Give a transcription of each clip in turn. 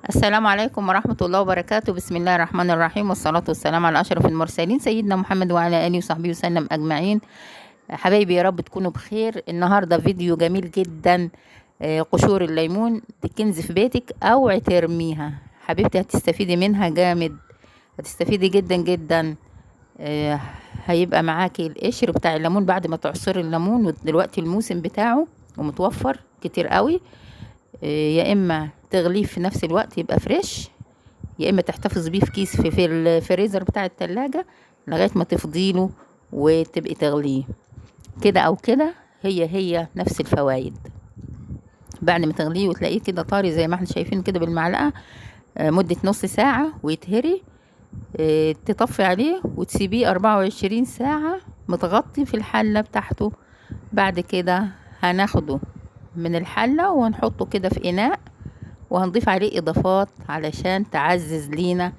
السلام عليكم ورحمة الله وبركاته. بسم الله الرحمن الرحيم، والصلاة والسلام على أشرف المرسلين سيدنا محمد وعلى آله وصحبه وسلم أجمعين. حبايبي يا رب تكونوا بخير. النهاردة فيديو جميل جدا. قشور الليمون دي كنز في بيتك، اوعي ترميها حبيبتي، هتستفيدي منها جامد، هتستفيدي جدا جدا. هيبقى معاكي القشر بتاع الليمون بعد ما تعصري الليمون، ودلوقتي الموسم بتاعه ومتوفر كتير قوي. يا اما تغليه في نفس الوقت يبقى فريش، يا اما تحتفظ بيه في كيس في الفريزر بتاع التلاجة لغايه ما تفضيله وتبقي تغليه. كده او كده هي نفس الفوائد. بعد ما تغليه وتلاقيه كده طري زي ما احنا شايفين كده بالمعلقه، مده نص ساعه ويتهري. تطفي عليه وتسيبيه 24 ساعه متغطي في الحله بتاعته. بعد كده هناخده من الحله وهنحطه كده في اناء، وهنضيف عليه اضافات علشان تعزز لينا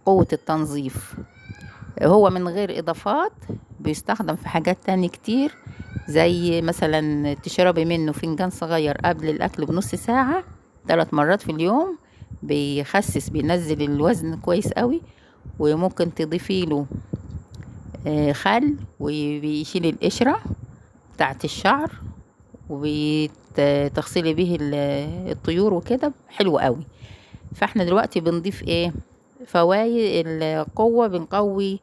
قوة التنظيف. هو من غير اضافات بيستخدم في حاجات تانية كتير، زي مثلا تشربي منه فنجان صغير قبل الاكل بنص ساعة 3 مرات في اليوم، بيخسس بينزل الوزن كويس قوي. وممكن تضيفي له خل وبيشيل القشرة بتاعت الشعر، وتغسلي به الطيور وكده، حلو قوي. فاحنا دلوقتي بنضيف ايه؟ فوائد القوة، بنقوي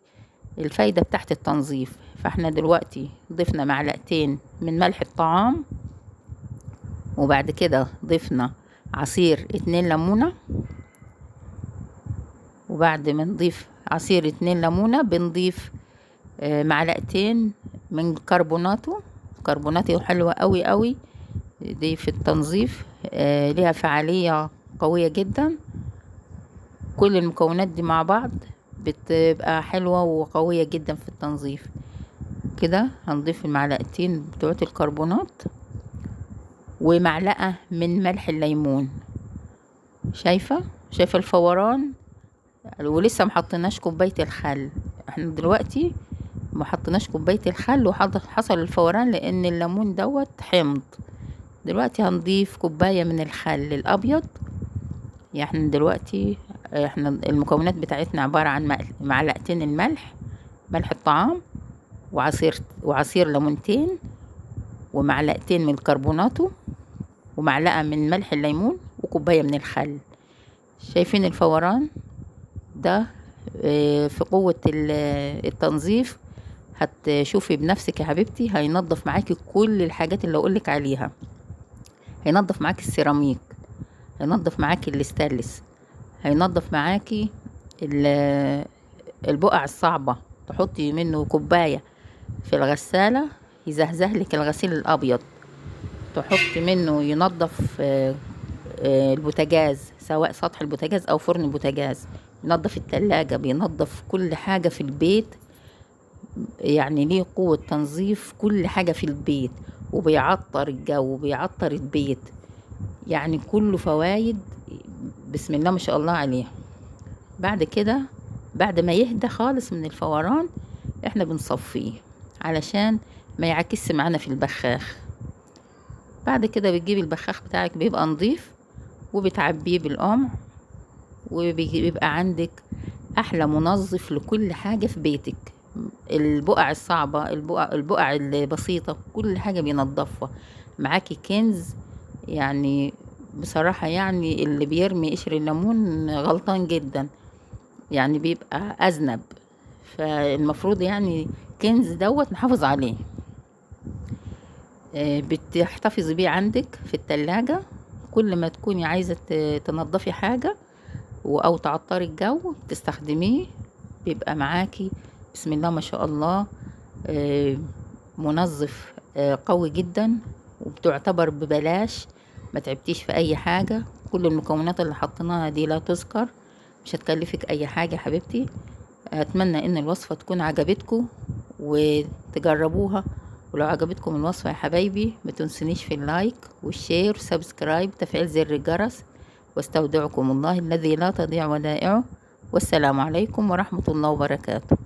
الفايدة بتاعت التنظيف. فاحنا دلوقتي ضفنا معلقتين من ملح الطعام، وبعد كده ضفنا عصير 2 ليمونة، وبعد ما نضيف عصير 2 ليمونة بنضيف معلقتين من كربوناتي حلوة قوي قوي دي في التنظيف. ليها فعالية قوية جدا. كل المكونات دي مع بعض بتبقى حلوة وقوية جدا في التنظيف. كده هنضيف المعلقتين بتوعت الكربونات ومعلقة من ملح الليمون. شايفة الفوران؟ ولسه محطناش كوباية الخل. احنا دلوقتي ما حطيناش كوبايه الخل وحصل الفوران لان الليمون دوت حمض. دلوقتي هنضيف كوبايه من الخل الابيض. يعني دلوقتي احنا المكونات بتاعتنا عباره عن معلقتين الملح، ملح الطعام، وعصير ليمونتين، ومعلقتين من الكربوناتو، ومعلقه من ملح الليمون، وكوبايه من الخل. شايفين الفوران ده؟ في قوه التنظيف. هتشوفي بنفسك يا حبيبتي، هينظف معاكي كل الحاجات اللي اقولك عليها. هينظف معاكي السيراميك، هينظف معاكي الاستانلس، هينظف معاكي البقع الصعبة. تحطي منه كوباية في الغسالة يزهزهلك الغسيل الابيض. تحطي منه ينظف البوتاجاز، سواء سطح البوتاجاز او فرن البوتاجاز. ينظف التلاجة، بينظف كل حاجة في البيت. يعني ليه قوة تنظيف كل حاجة في البيت، وبيعطر الجو وبيعطر البيت. يعني كله فوايد بسم الله ما شاء الله عليه. بعد كده بعد ما يهدى خالص من الفوران احنا بنصفيه علشان ما يعكس معانا في البخاخ. بعد كده بتجيبي البخاخ بتاعك، بيبقى نظيف، وبتعبيه بالقمع، وبيبقى عندك احلى منظف لكل حاجة في بيتك. البقع الصعبة، البقع البسيطة، كل حاجة بينظفها معاكي. كنز يعني بصراحة. يعني اللي بيرمي قشر الليمون غلطان جدا، يعني بيبقى أذنب. فالمفروض يعني كنز دوت نحافظ عليه. بتحتفظي بيه عندك في التلاجة. كل ما تكوني عايزة تنظفي حاجة أو تعطري الجو تستخدميه، بيبقى معاكي بسم الله ما شاء الله منظف قوي جدا، وبتعتبر ببلاش. ما تعبتيش في اي حاجة. كل المكونات اللي حطيناها دي لا تذكر، مش هتكلفك اي حاجة حبيبتي. اتمنى ان الوصفة تكون عجبتكم وتجربوها. ولو عجبتكم الوصفة يا حبايبي ما تنسونيش في اللايك والشير وسبسكرايب وتفعيل زر الجرس. واستودعكم الله الذي لا تضيع ودائعه. والسلام عليكم ورحمة الله وبركاته.